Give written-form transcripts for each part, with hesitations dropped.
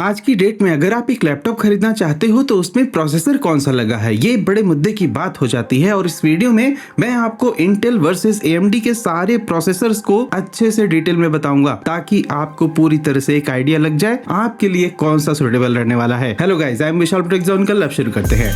आज की डेट में अगर आप एक लैपटॉप खरीदना चाहते हो तो उसमें प्रोसेसर कौन सा लगा है, ये बड़े मुद्दे की बात हो जाती है। और इस वीडियो में मैं आपको इंटेल वर्सेस AMD के सारे प्रोसेसर्स को अच्छे से डिटेल में बताऊंगा ताकि आपको पूरी तरह से एक आइडिया लग जाए आपके लिए कौन सा सुटेबल रहने वाला है। Hello guys, I am Vishal take zone. कल अब शुरू करते हैं।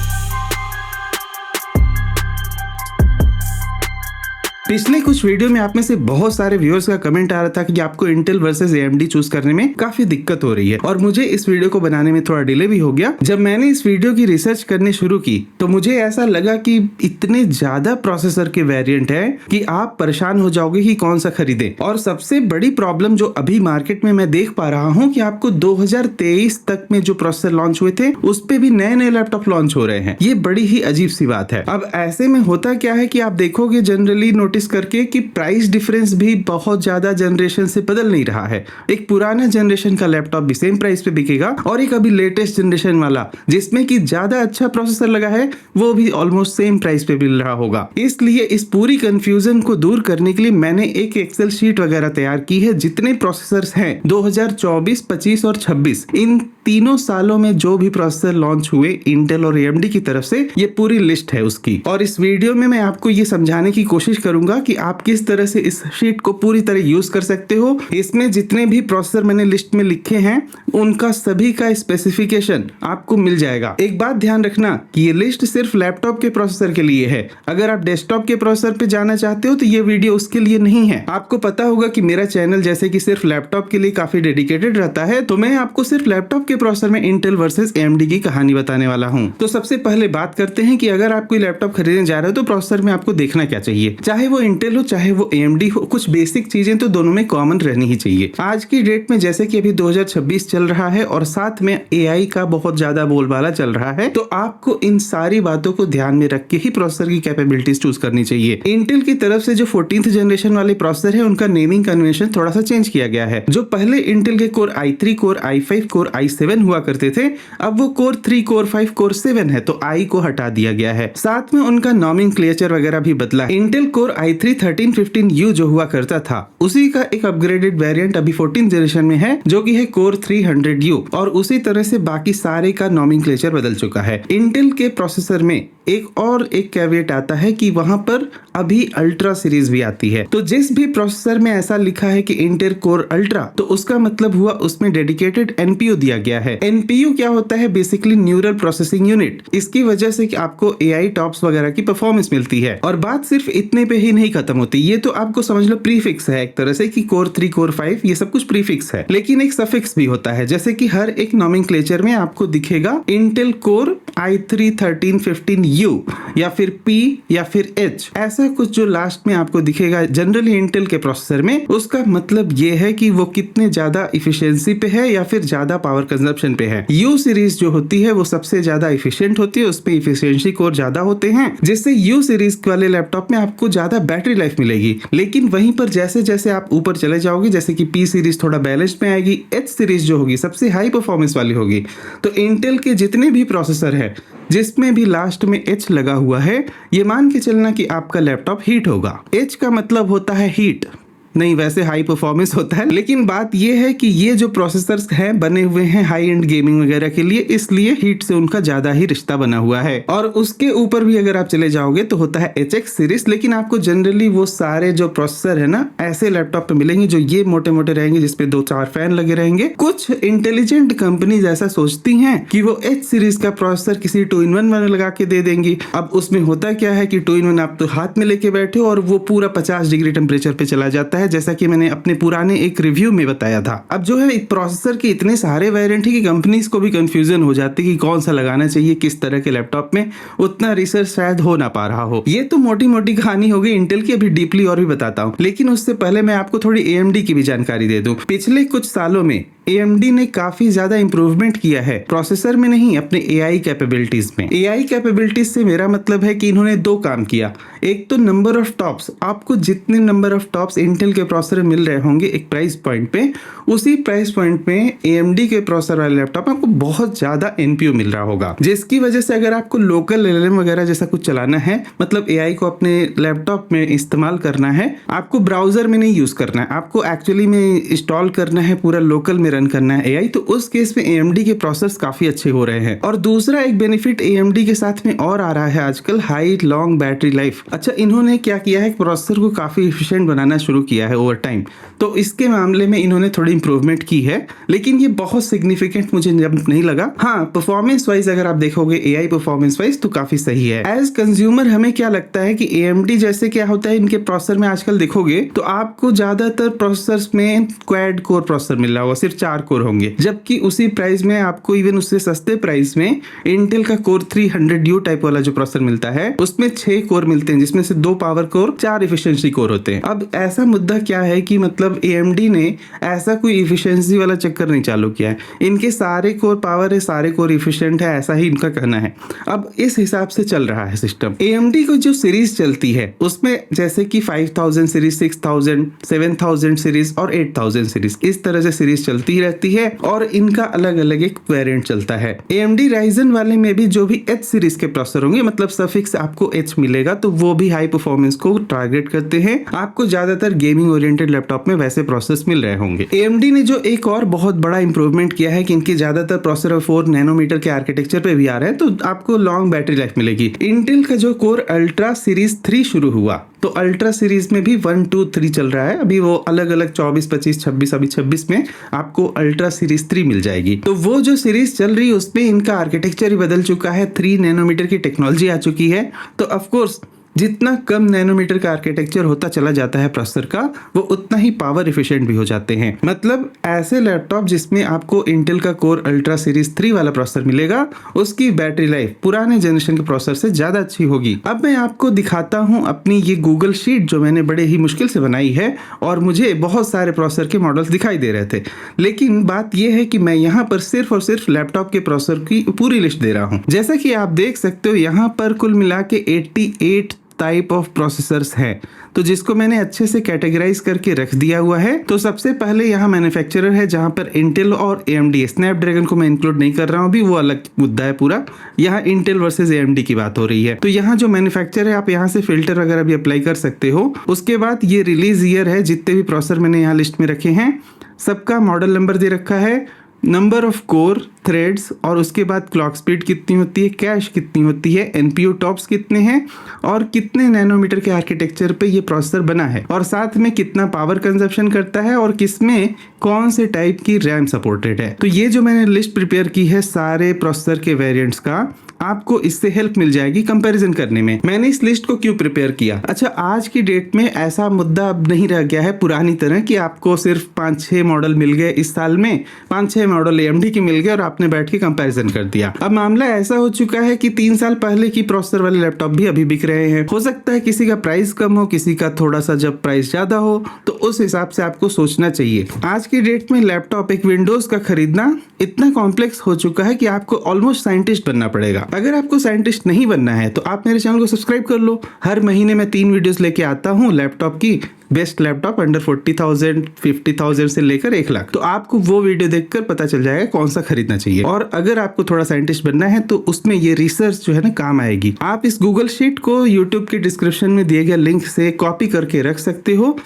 पिछले कुछ वीडियो में आप में से बहुत सारे व्यूअर्स का कमेंट आ रहा था कि आपको इंटेल वर्सेस AMD चूज करने में काफी दिक्कत हो रही है और मुझे इस वीडियो को बनाने में थोड़ा डिले भी हो गया। जब मैंने इस वीडियो की रिसर्च करनी शुरू की तो मुझे ऐसा लगा कि इतने ज्यादा प्रोसेसर के वेरिएंट है कि आप परेशान हो जाओगे कि कौन सा खरीदें। और सबसे बड़ी प्रॉब्लम जो अभी मार्केट में मैं देख पा रहा हूँ कि आपको 2023 तक में जो प्रोसेसर लॉन्च हुए थे उस पे भी नए नए लैपटॉप लॉन्च हो रहे हैं। ये बड़ी ही अजीब सी बात है। अब ऐसे में होता क्या है कि आप देखोगे जनरली नोटिस करके कि प्राइस डिफरेंस भी बहुत ज्यादा जनरेशन से बदल नहीं रहा है। एक पुराना जनरेशन का लैपटॉप भी सेम प्राइस पे बिकेगा और एक अभी लेटेस्ट जनरेशन वाला जिसमें कि ज्यादा अच्छा प्रोसेसर लगा है वो भी ऑलमोस्ट सेम प्राइस पे मिल रहा होगा। इसलिए इस पूरी कंफ्यूजन को दूर करने के लिए मैंने एक एक्सेल शीट वगैरह तैयार की है। जितने प्रोसेसर्स हैं 2024, 25 और 26 इन तीनों सालों में जो भी प्रोसेसर लॉन्च हुए इंटेल और AMD की तरफ से, ये पूरी लिस्ट है उसकी। और इस वीडियो में मैं आपको ये समझाने की कोशिश करूंगा कि आप किस तरह से इस शीट को पूरी तरह यूज कर सकते हो। इसमें जितने भी प्रोसेसर मैंने लिस्ट में लिखे हैं उनका सभी का स्पेसिफिकेशन आपको मिल जाएगा। एक बात ध्यान रखना कि ये लिस्ट सिर्फ लैपटॉप के प्रोसेसर के लिए है। अगर आप डेस्कटॉप के प्रोसेसर पे जाना चाहते हो तो ये वीडियो उसके लिए नहीं है। आपको पता होगा कि मेरा चैनल जैसे कि सिर्फ लैपटॉप के लिए काफी डेडिकेटेड रहता है, तो मैं आपको सिर्फ लैपटॉप के प्रोसेसर में इंटेल वर्सेस AMD की कहानी बताने वाला हूं। तो सबसे पहले बात करते हैं कि अगर आप कोई लैपटॉप खरीदने जा रहे हो तो प्रोसेसर में आपको देखना क्या चाहिए। चाहे वो इंटेल हो चाहे वो AMD हो, कुछ बेसिक चीजें तो दोनों में कॉमन रहनी ही चाहिए। आज की डेट में जैसे कि अभी 2026 चल रहा है और साथ में AI का बहुत ज्यादा बोलबाला चल रहा है, तो आपको इन सारी बातों को ध्यान में रख के ही प्रोसेसर की कैपेबिलिटीज चूज करनी चाहिए। इंटेल की तरफ से जो 14th जनरेशन वाले प्रोसेसर है उनका नेमिंग कन्वेंशन थोड़ा सा चेंज किया गया है। जो पहले इंटेल के core i3, core i5, core i7 हुआ करते थे, अब वो कोर 3, कोर 5, कोर 7 है, तो i को हटा दिया गया है। साथ में उनका नॉमेनक्लेचर वगैरह भी बदला। इंटेल कोर i3 1315U जो हुआ करता था उसी का एक अपग्रेडेड वेरिएंट अभी 14th जनरेशन में है जो कि है कोर 300U, और उसी तरह से बाकी सारे का नॉमेनक्लेचर बदल चुका है। इंटेल के प्रोसेसर में एक कैवेट आता है कि वहां पर अभी अल्ट्रा सीरीज भी आती है। तो जिस भी प्रोसेसर में ऐसा लिखा है कि इंटेल कोर अल्ट्रा, तो उसका मतलब हुआ उसमें डेडिकेटेड NPU दिया गया है। NPU क्या होता है? Basically neural processing unit. इसकी वजह से कि आपको AI टॉप्स वगैरह की परफॉर्मेंस मिलती है। और बात सिर्फ इतने पे ही नहीं खत्म होती, ये तो आपको समझ लो प्रीफिक्स है एक तरह से कि कोर 3, कोर 5 ये सब कुछ प्रीफिक्स है, लेकिन एक सफिक्स भी होता है। जैसे कि हर एक नॉमेनक्लेचर में आपको दिखेगा इंटेल कोर i3 1315U या फिर P या फिर H, ऐसा कुछ जो लास्ट में आपको दिखेगा जनरली इंटेल के प्रोसेसर में। उसका मतलब ये है कि वो कितने ज्यादा इफिशियंसी पे है या फिर ज्यादा पावर कंजप्शन पे है। U सीरीज जो होती है वो सबसे ज्यादा इफिशियंट होती है, उसमें इफिशियंसी कोर ज्यादा होते हैं, जिससे U सीरीज वाले लैपटॉप में आपको ज्यादा बैटरी लाइफ मिलेगी। लेकिन वहीं पर जैसे जैसे आप ऊपर चले जाओगे, जैसे कि P सीरीज थोड़ा बैलेंस में आएगी, H सीरीज जो होगी सबसे हाई परफॉर्मेंस वाली होगी। तो इंटेल के जितने भी प्रोसेसर है जिसमें भी लास्ट में H लगा हुआ है, ये मान के चलना कि आपका लैपटॉप हीट होगा। H का मतलब होता है हीट, नहीं वैसे हाई परफॉर्मेंस होता है। लेकिन बात यह है कि ये जो प्रोसेसर्स हैं बने हुए हैं हाई एंड गेमिंग वगैरह के लिए, इसलिए हीट से उनका ज्यादा ही रिश्ता बना हुआ है। और उसके ऊपर भी अगर आप चले जाओगे तो होता है HX सीरीज। लेकिन आपको जनरली वो सारे जो प्रोसेसर है ना ऐसे लैपटॉप पे मिलेंगे जो ये मोटे मोटे रहेंगे, जिसपे 2-4 फैन लगे रहेंगे। कुछ इंटेलिजेंट कंपनीज ऐसा सोचती हैं कि वो H सीरीज का प्रोसेसर किसी 2-in-1 में लगा के दे देंगी। अब उसमें होता क्या है कि 2-in-1 आप तो हाथ में लेके बैठे हो और वो पूरा 50 डिग्री टेम्परेचर पे चला जाता है, जैसा कि मैंने अपने पुराने एक रिव्यू में बताया था। अब जो है प्रोसेसर के इतने सारे वेरिएंट है कि कंपनीज को भी कंफ्यूजन हो जाती है कि कौन सा लगाना चाहिए किस तरह के लैपटॉप में। उतना रिसर्च शायद हो ना पा रहा हो। ये तो मोटी मोटी कहानी हो गई इंटेल की, अभी डीपली और भी बताता हूँ। लेकिन उससे पहले मैं आपको थोड़ी AMD की भी जानकारी दे दूं। पिछले कुछ सालों में AMD ने काफी ज्यादा इंप्रूवमेंट किया है प्रोसेसर में नहीं, अपने AI कैपेबिलिटीज में। AI कैपेबिलिटीज से मेरा मतलब है कि इन्होंने 2 काम किया। एक तो नंबर ऑफ टॉप्स, आपको जितने नंबर ऑफ टॉप्स इंटेल के प्रोसेसर मिल रहे होंगे एक प्राइस पॉइंट पे, उसी प्राइस पॉइंट में AMD के प्रोसेसर वाले लैपटॉप में आपको बहुत ज्यादा NPU मिल रहा होगा, जिसकी वजह से अगर आपको लोकल LLM वगैरह जैसा कुछ चलाना है, मतलब AI को अपने लैपटॉप में इस्तेमाल करना है, आपको ब्राउजर में नहीं यूज करना है, आपको एक्चुअली में इंस्टॉल करना है, पूरा लोकल में रन करना है AI, तो उस केस में AMD के प्रोसेसर काफी अच्छे हो रहे हैं। और दूसरा एक बेनिफिट AMD के साथ में और आ रहा है आजकल, हाई लॉन्ग बैटरी लाइफ। अच्छा, इन्होंने क्या किया है, प्रोसेसर को काफी एफिशिएंट बनाना शुरू किया है ओवर टाइम, तो इसके मामले में इन्होंने थोड़ी इंप्रूवमेंट की है, लेकिन ये बहुत सिग्निफिकेंट मुझे नहीं लगा। हाँ, परफॉर्मेंस वाइज अगर आप देखोगे AI परफॉर्मेंस वाइज तो काफी सही है। एज कंज्यूमर हमें क्या लगता है कि AMD जैसे क्या होता है, इनके प्रोसेसर में आजकल देखोगे तो आपको ज्यादातर प्रोसेसर्स में क्वाड कोर प्रोसेसर मिल रहा होगा, सिर्फ 4 कोर होंगे, जबकि उसी प्राइस में आपको इवन उससे सस्ते प्राइस में इंटेल का कोर 300U टाइप वाला जो प्रोसेसर मिलता है, उसमें 6 कोर मिलते हैं, जिसमें से 2 पावर कोर, 4 इफिशिएंसी कोर होते हैं। अब ऐसा मुद्दा क्या है कि मतलब AMD ने ऐसा कोई इफिशिएंसी वाला चक्कर नहीं चालू किया है, इनके सारे कोर पावर है, सारे कोर इफिशिएंट है, ऐसा ही इनका कहना है। अब इस हिसाब से चल रहा है सिस्टम। AMD को जो सीरीज चलती है उसमें जैसे कि 5000 सीरीज, 6000, 7000 सीरीज और 8000 सीरीज, इस तरह से सीरीज चलती रहती है और इनका अलग अलग एक वेरिएंट चलता है। AMD Ryzen वाले में भी जो भी H सीरीज के प्रोसेसर होंगे, मतलब सफिक्स आपको H मिलेगा, तो वो भी हाई परफॉर्मेंस को टारगेट करते हैं। आपको ज्यादातर गेमिंग ओरिएंटेड लैपटॉप में वैसे प्रोसेस मिल रहे होंगे। AMD ने जो एक और बहुत बड़ा इंप्रूवमेंट किया है कि इनके ज्यादातर प्रोसेसर 4 नैनोमीटर के आर्किटेक्चर पे भी आ रहे हैं, तो आपको लॉन्ग बैटरी लाइफ मिलेगी। इंटेल का जो कोर अल्ट्रा सीरीज 3 शुरू हुआ, तो अल्ट्रा सीरीज में भी 1, 2, 3 चल रहा है, अभी वो अलग अलग 24, 25, 26, अभी 26 में आपको अल्ट्रा सीरीज 3 मिल जाएगी। तो वो जो सीरीज चल रही है उसमें इनका आर्किटेक्चर ही बदल चुका है, 3 नैनोमीटर की टेक्नोलॉजी आ चुकी है। तो ऑफकोर्स जितना कम नैनोमीटर का आर्किटेक्चर होता चला जाता है प्रोसेसर का, वो उतना ही पावर एफिशिएंट भी हो जाते हैं। मतलब ऐसे लैपटॉप जिसमें आपको इंटेल का कोर अल्ट्रा सीरीज 3 वाला प्रोसेसर मिलेगा, उसकी बैटरी लाइफ पुराने जनरेशन के प्रोसेसर से ज्यादा अच्छी होगी। अब मैं आपको दिखाता हूं अपनी ये गूगल शीट जो मैंने बड़े ही मुश्किल से बनाई है, और मुझे बहुत सारे प्रोसेसर के मॉडल्स दिखाई दे रहे थे, लेकिन बात यह है कि मैं यहाँ पर सिर्फ और सिर्फ लैपटॉप के प्रोसेसर की पूरी लिस्ट दे रहा हूँ। जैसा कि आप देख सकते हो यहाँ पर कुल मिला के 88 टाइप ऑफ प्रोसेसर्स है, तो जिसको मैंने अच्छे से कैटेगराइज करके रख दिया हुआ है। तो सबसे पहले यहाँ मैन्युफैक्चरर है, जहाँ पर इंटेल और AMD, स्नैपड्रैगन को मैं इंक्लूड नहीं कर रहा हूँ अभी, वो अलग मुद्दा है पूरा। यहाँ इंटेल वर्सेस AMD की बात हो रही है। तो यहाँ जो मैन्युफैक्चरर है, आप यहाँ से फिल्टर वगैरह भी अप्लाई कर सकते हो। उसके बाद ये रिलीज ईयर है, जितने भी प्रोसेसर मैंने यहाँ लिस्ट में रखे हैं सबका मॉडल नंबर दे रखा है, नंबर ऑफ कोर, थ्रेड्स, और उसके बाद क्लॉक स्पीड कितनी होती है, कैश कितनी होती है, NPU टॉप्स कितने हैं, और कितने नैनोमीटर के आर्किटेक्चर पे ये प्रोसेसर बना है, और साथ में कितना पावर कंजप्शन करता है, और किसमें कौन से टाइप की रैम सपोर्टेड है। तो ये जो मैंने लिस्ट प्रिपेयर की है सारे प्रोसेसर के वेरिएंट्स का, आपको इससे हेल्प मिल जाएगी कंपैरिजन करने में। मैंने इस लिस्ट को क्यों प्रिपेयर किया? अच्छा, आज की डेट में ऐसा मुद्दा अब नहीं रह गया है पुरानी तरह कि आपको सिर्फ 5-6 मॉडल मिल गए इस साल में, 5-6 मॉडल AMD के मिल गए और आपने बैठ के कंपैरिजन कर दिया। अब मामला ऐसा हो चुका है कि 3 साल पहले की प्रोसेसर वाले लैपटॉप भी अभी बिक रहे हैं। हो सकता है किसी का प्राइस कम हो, किसी का थोड़ा सा जब प्राइस ज्यादा हो, तो उस हिसाब से आपको सोचना चाहिए। आज की डेट में लैपटॉप एक विंडोज का खरीदना इतना कॉम्प्लेक्स हो चुका है कि आपको ऑलमोस्ट साइंटिस्ट बनना पड़ेगा। अगर आपको साइंटिस्ट नहीं बनना है तो आप मेरे चैनल को सब्सक्राइब कर लो। हर महीने मैं 3 वीडियोस लेके आता हूँ लैपटॉप की, बेस्ट लैपटॉप अंडर 40,000, 50,000 से लेकर 1 लाख। तो आपको वो वीडियो देखकर पता चल जाएगा कौन सा खरीदना चाहिए। और अगर आपको थोड़ा साइंटिस्ट बनना है तो उसमें ये रिसर्च जो है ना काम आएगी। आप इस गूगल शीट को यूट्यूब के डिस्क्रिप्शन में दिए गए लिंक से कॉपी करके रख सकते हो।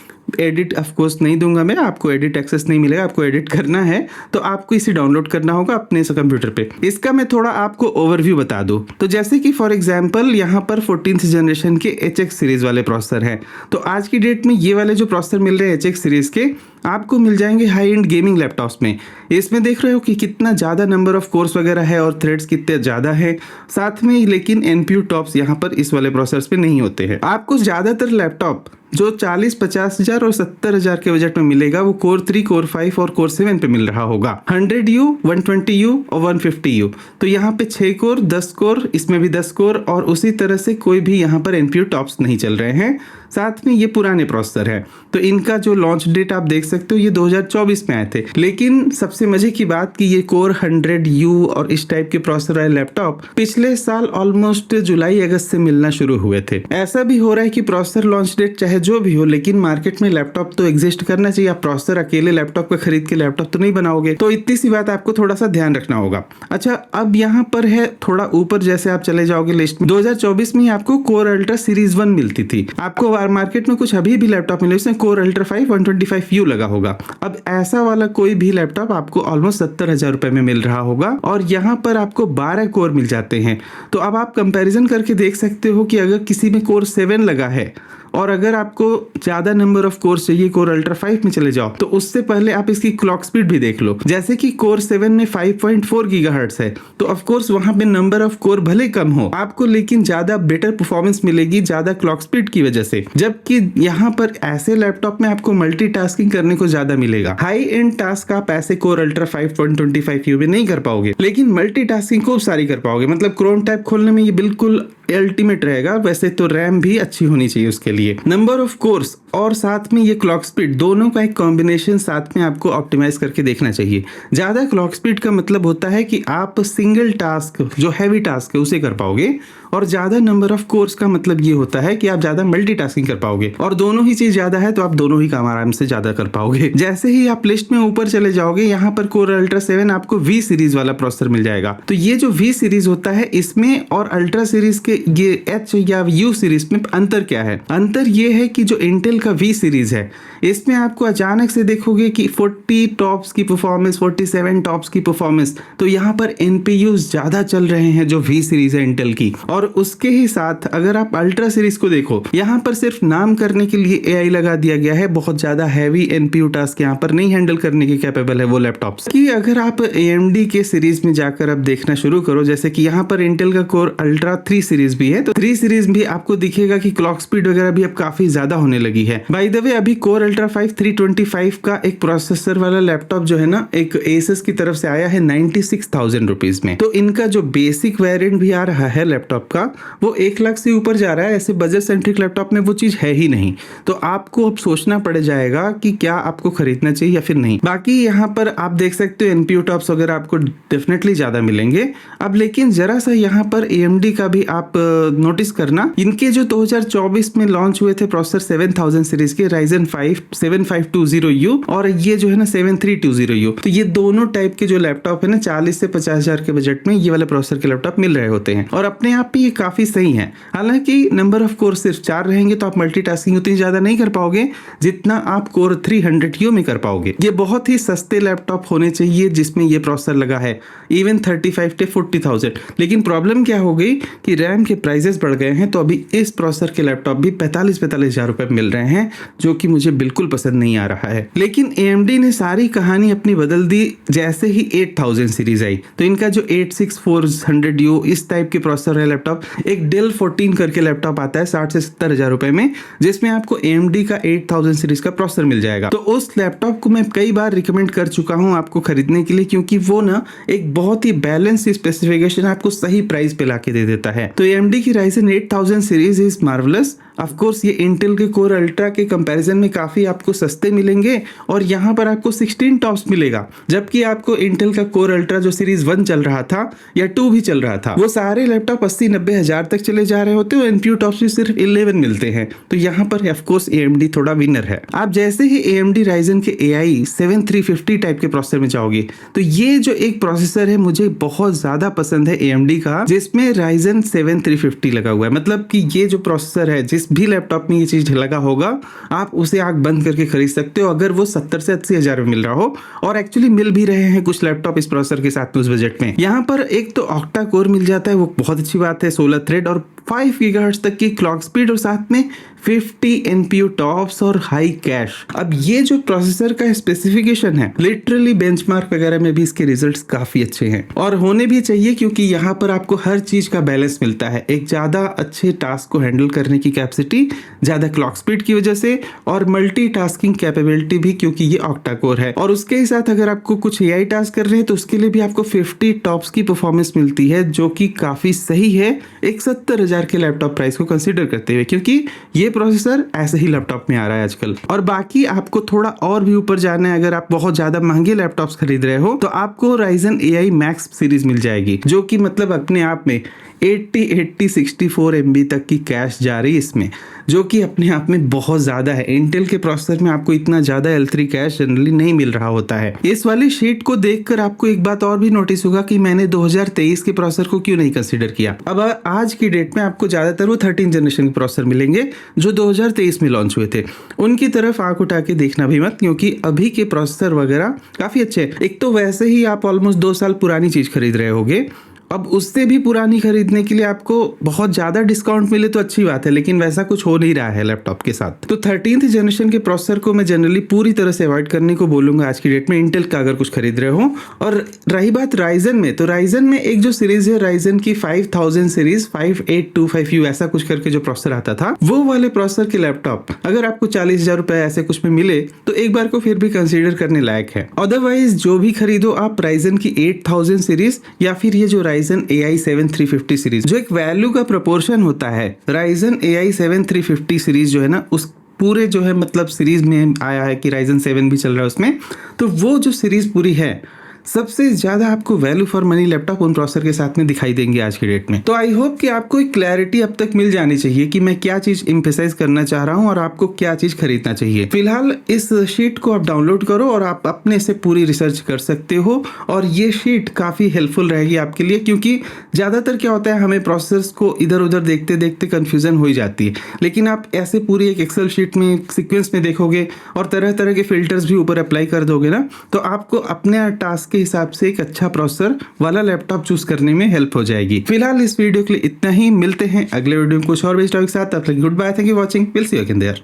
एडिट ऑफ कोर्स नहीं दूंगा मैं, आपको एडिट एक्सेस नहीं मिलेगा। आपको एडिट करना है तो आपको इसे डाउनलोड करना होगा अपने कंप्यूटर पे। इसका मैं थोड़ा आपको ओवरव्यू बता दूं तो जैसे कि फॉर एग्जांपल यहाँ पर 14th जनरेशन के HX सीरीज वाले प्रोसेसर हैं। तो आज की डेट में ये वाले जो प्रोसेसर मिल रहे हैं HX सीरीज के, आपको मिल जाएंगे हाई एंड गेमिंग लैपटॉप्स में। इसमें देख रहे हो कि कितना ज़्यादा नंबर ऑफ कोर्स वगैरह है और थ्रेड्स कितने ज़्यादा है साथ में, लेकिन NPU टॉप्स यहाँ पर इस वाले प्रोसेसर्स पे नहीं होते हैं। आपको ज़्यादातर लैपटॉप जो 40-50 हज़ार और 70 हज़ार के बजट में मिलेगा वो कोर 3, कोर 5 और कोर 7 पे मिल रहा होगा। 100U, 120U और 150U। तो यहाँ पे 6 कोर, 10 कोर, इसमें भी 10 कोर, और उसी तरह से कोई भी यहाँ पर NPU टॉप्स नहीं चल रहे हैं। साथ में ये पुराने प्रोसेसर है। तो इनका जो लॉन्च डेट आप देख सकते हो ये 2024 में आए थे। लेकिन सबसे मजे की बात कि ये कोर 100U और इस टाइप के प्रोसेसर वाले लैपटॉप पिछले साल ऑलमोस्ट जुलाई अगस्त से मिलना शुरू हुए थे। ऐसा भी हो रहा है कि प्रोसेसर लॉन्च डेट चाहे जो भी हो, लेकिन मार्केट में लैपटॉप तो एग्जिस्ट करना चाहिए। आप प्रोसेसर अकेले लैपटॉप का खरीद के लैपटॉप तो नहीं बनाओगे, तो इतनी सी बात आपको थोड़ा सा ध्यान रखना होगा। अच्छा, अब यहाँ पर है थोड़ा ऊपर, जैसे आप चले जाओगे लिस्ट में, 2024 में आपको कोर अल्ट्रा सीरीज 1 मिलती थी। आपको मार्केट में कुछ अभी भी लैपटॉप मिले उसमें कोर अल्ट्रा 5 125U लगा होगा। अब ऐसा वाला कोई भी लैपटॉप आपको ऑलमोस्ट 70,000 रुपए में मिल रहा होगा और यहाँ पर आपको 12 कोर मिल जाते हैं। तो अब आप कंपैरिजन करके देख सकते हो कि अगर किसी में कोर 7 लगा है और अगर आपको ज्यादा नंबर ऑफ कोर चाहिए, कोर अल्ट्रा 5 में चले जाओ, तो उससे पहले आप इसकी क्लॉक स्पीड भी देख लो। जैसे कि कोर 7 में 5.4 गीगाहर्ट्ज है, तो ऑफ कोर्स वहां पे नंबर ऑफ कोर भले कम हो आपको, लेकिन ज्यादा बेटर परफॉर्मेंस मिलेगी ज्यादा क्लॉक स्पीड की वजह से। जबकि यहाँ पर ऐसे लैपटॉप में आपको मल्टीटास्किंग करने को ज्यादा मिलेगा। हाई एंड टास्क आप ऐसे कोर अल्ट्रा 5 125U में नहीं कर पाओगे, लेकिन मल्टीटास्किंग खूब सारी कर पाओगे। मतलब क्रोम टैब खोलने में ये बिल्कुल अल्टीमेट रहेगा। वैसे तो रैम भी अच्छी होनी चाहिए उसके लिए, नंबर ऑफ कोर्स और साथ में ये क्लॉक स्पीड, दोनों का एक कॉम्बिनेशन साथ में आपको ऑप्टिमाइज करके देखना चाहिए। ज्यादा क्लॉक स्पीड का मतलब होता है कि आप सिंगल टास्क जो हैवी टास्क है उसे कर पाओगे, और ज्यादा नंबर ऑफ कोर्स का मतलब ये होता है कि आप ज्यादा मल्टीटास्किंग कर पाओगे, और दोनों ही चीज ज्यादा है तो आप दोनों ही काम आराम से ज्यादा कर पाओगे। जैसे ही आप लिस्ट में ऊपर चले जाओगे, यहाँ पर कोर अल्ट्रा 7 आपको V सीरीज वाला प्रोसेसर मिल जाएगा। तो ये जो V सीरीज होता है इसमें और अल्ट्रा सीरीज के ये H या U सीरीज में अंतर क्या है? अंतर ये है कि जो इंटेल का V सीरीज है इसमें आपको अचानक से देखोगे कि 40 टॉप्स की परफॉर्मेंस, 47 टॉप्स की परफॉर्मेंस, तो यहाँ पर NPU ज्यादा चल रहे हैं जो V सीरीज है इंटेल की। और उसके ही साथ अगर आप अल्ट्रा सीरीज को देखो, यहाँ पर सिर्फ नाम करने के लिए AI लगा दिया गया है। बहुत ज्यादा हैवी NPU टास्क यहाँ पर नहीं हैंडल करने के कैपेबल है वो लैपटॉप्स कि अगर आप AMD के सीरीज में जाकर अब देखना शुरू करो, जैसे कि यहाँ पर इंटेल का कोर अल्ट्रा 3 सीरीज भी है, तो 3 सीरीज भी आपको दिखेगा कि क्लॉक स्पीड वगैरह भी अब काफी ज्यादा होने लगी है। बाय द वे, अभी कोर अल्ट्रा 5 325 का एक प्रोसेसर वाला लैपटॉप जो है ना, एक Asus की तरफ से आया है 96,000 रुपीज में। तो इनका जो बेसिक वेरिएंट भी आ रहा है लैपटॉप का वो 1 लाख से ऊपर जा रहा है। ऐसे बजट सेंट्रिक लैपटॉप में वो चीज है ही नहीं, तो आपको अब सोचना पड़ जाएगा कि क्या आपको खरीदना चाहिए या फिर नहीं। बाकी यहाँ पर आप देख सकते हो NPU टॉप्स वगैरह आपको डेफिनेटली ज्यादा मिलेंगे। अब लेकिन जरा सा यहाँ पर AMD का भी आप नोटिस करना, इनके जो 2024 में लॉन्च हुए थे प्रोसेसर 7000 सीरीज के Ryzen 5 7520U और ये जो है ना 7320U, तो ये दोनों टाइप के जो लैपटॉप है ना 40 से 50,000 के बजट में ये वाले प्रोसेसर के लैपटॉप मिल रहे होते हैं, और अपने आप पे ये काफी सही है। हालांकि नंबर ऑफ कोर सिर्फ 4 रहेंगे तो आप मल्टीटास्किंग उतनी ज्यादा नहीं कर पाओगे जितना आप कोर 300U में कर पाओगे। ये बहुत ही सस्ते लैपटॉप होने चाहिए जिसमें ये प्रोसेसर लगा है, इवन 35 से 40,000। लेकिन प्रॉब्लम क्या हो गई कि रैम के प्राइसेस बढ़ गए हैं, तो अभी इस प्रोसेसर के लैपटॉप भी 45,000 रुपए मिल रहे हैं, जो कि मुझे बिल्कुल पसंद नहीं आ रहा है। लेकिन AMD ने सारी कहानी अपनी बदल दी जैसे ही 8000 सीरीज आई। तो इनका जो 86400U इस टाइप के प्रोसेसर है लैपटॉप, एक डेल 14 करके लैपटॉप आता है 60 से 70,000 रुपए में, जिसमें आपको AMD का 8000 सीरीज का प्रोसेसर मिल जाएगा। तो उस लैपटॉप को मैं कई बार रिकमेंड कर चुका हूं आपको खरीदने के लिए, क्योंकि वो ना एक बहुत ही बैलेंस स्पेसिफिकेशन आपको सही प्राइस पे लाके दे देता है। तो AMD की Ryzen 8000 series is marvellous. Of course ये इंटेल के कोर अल्ट्रा के कंपैरिजन में काफी आपको सस्ते मिलेंगे, और यहाँ पर आपको 16 टॉप्स मिलेगा, जबकि आपको इंटेल का कोर अल्ट्रा जो सीरीज 1 चल रहा था या 2 भी चल रहा था, वो सारे लैपटॉप 80-90 हजार तक चले जा रहे होते हैं, NPU टॉप्स भी सिर्फ 11 मिलते हैं। तो यहाँ पर ऑफ कोर्स AMD थोड़ा विनर है। आप जैसे ही AMD Ryzen के AI 7350 टाइप के प्रोसेसर में जाओगे, तो ये जो एक प्रोसेसर है मुझे बहुत ज्यादा पसंद है AMD का, जिसमें Ryzen 7350 लगा हुआ है। मतलब कि ये जो प्रोसेसर है, जिस भी लैपटॉप में ये चीज लगा होगा, आप उसे आंख बंद करके खरीद सकते हो अगर वो 70 से 80 हजार में मिल रहा हो, और एक्चुअली मिल भी रहे हैं कुछ लैपटॉप इस प्रोसेसर के साथ उस बजट में। यहाँ पर एक तो ऑक्टा कोर मिल जाता है, वो बहुत अच्छी बात है, 16 थ्रेड और 5 गीगाहर्ट्ज तक की क्लॉक स्पीड, और साथ में 50 NPU टॉप्स और हाई कैश। अब ये जो प्रोसेसर का स्पेसिफिकेशन है, लिटरली बेंचमार्क वगैरह में भी इसके रिजल्ट्स काफी अच्छे हैं, और होने भी चाहिए, क्योंकि यहाँ पर आपको हर चीज का बैलेंस मिलता है। एक ज्यादा अच्छे टास्क को हैंडल करने की कैपेसिटी ज्यादा क्लॉक स्पीड की वजह से, और मल्टीटास्किंग कैपेबिलिटी भी क्योंकि ये ऑक्टा कोर है। और उसके ही साथ अगर आपको कुछ AI टास्क कर रहे हैं तो उसके लिए भी आपको 50 टॉप्स की परफॉर्मेंस मिलती है, जो कि काफी सही है एक 70,000 2000 के लैपटॉप प्राइस को कंसीडर करते हुए, क्योंकि ये प्रोसेसर ऐसे ही लैपटॉप में आ रहा है आजकल। और बाकी आपको थोड़ा और भी ऊपर जाना है, अगर आप बहुत ज्यादा महंगे लैपटॉप्स खरीद रहे हो तो आपको Ryzen AI Max सीरीज मिल जाएगी, जो कि मतलब अपने आप में 64 MB तक की कैश जा रही है इसमें, जो कि अपने आप में बहुत ज़्यादा है। इंटेल के प्रोसेसर में आपको इतना ज़्यादा L3 कैश जनरली नहीं मिल रहा होता है। इस वाली शीट को देखकर आपको एक बात और भी नोटिस होगा कि मैंने 2023 के प्रोसेसर को क्यों नहीं कंसीडर किया। अब आज की डेट में आपको ज़्यादातर वो 13 जनरेशन के प्रोसेसर मिलेंगे जो 2023 में लॉन्च हुए थे। उनकी तरफ आंख उठा के देखना भी मत, क्योंकि अभी के प्रोसेसर वगैरह काफ़ी अच्छे हैं। एक तो वैसे ही आप ऑलमोस्ट 2 साल पुरानी चीज़ खरीद रहे होगे, अब उससे भी पुरानी खरीदने के लिए आपको बहुत ज़्यादा डिस्काउंट मिले तो अच्छी बात है, लेकिन वैसा कुछ हो नहीं रहा है लैपटॉप के साथ। तो 13th जनरेशन के प्रोसेसर को मैं जनरली पूरी तरह से अवॉइड करने को बोलूँगा आज की डेट में, इंटेल का अगर कुछ खरीद रहे हो। और रही बात राइजन में, तो राइजन में एक जो सीरीज है राइजन की 5000 सीरीज 5825U ऐसा कुछ करके जो प्रोसेसर आता था, वो वाले प्रोसेसर के लैपटॉप अगर आपको 40,000 रुपए ऐसे कुछ में मिले तो एक बार को फिर भी कंसिडर करने लायक है। अदरवाइज जो भी खरीदो आप राइजन की 8000 सीरीज या फिर ये जो Ryzen AI 7 350 सीरीज, जो एक वैल्यू का प्रोपोर्शन होता है। Ryzen AI 7 350 सीरीज जो है ना, उस पूरे जो है मतलब सीरीज में आया है कि Ryzen 7 भी चल रहा है उसमें, तो वो जो सीरीज पूरी है सबसे ज्यादा आपको वैल्यू फॉर मनी लैपटॉप उन प्रोसेसर के साथ में दिखाई देंगे आज की डेट में। तो आई होप कि आपको एक क्लैरिटी अब तक मिल जानी चाहिए कि मैं क्या चीज एम्फेसाइज करना चाह रहा हूं और आपको क्या चीज खरीदना चाहिए। फिलहाल इस शीट को आप डाउनलोड करो और आप अपने से पूरी रिसर्च कर सकते हो, और ये शीट काफी हेल्पफुल रहेगी आपके लिए, क्योंकि ज्यादातर क्या होता है हमें प्रोसेसर्स को इधर उधर देखते देखते कंफ्यूजन हो ही जाती है। लेकिन आप ऐसे पूरी एक एक्सेल शीट में सीक्वेंस में देखोगे और तरह तरह के फिल्टर्स भी ऊपर अप्लाई कर दोगे ना, तो आपको अपने टास्क के हिसाब से एक अच्छा प्रोसेसर वाला लैपटॉप चूज करने में हेल्प हो जाएगी। फिलहाल इस वीडियो के लिए इतना ही, मिलते हैं अगले वीडियो में कुछ और बेस्ट टॉपिक के साथ। तब तक goodbye, thank you watching, will see you again there.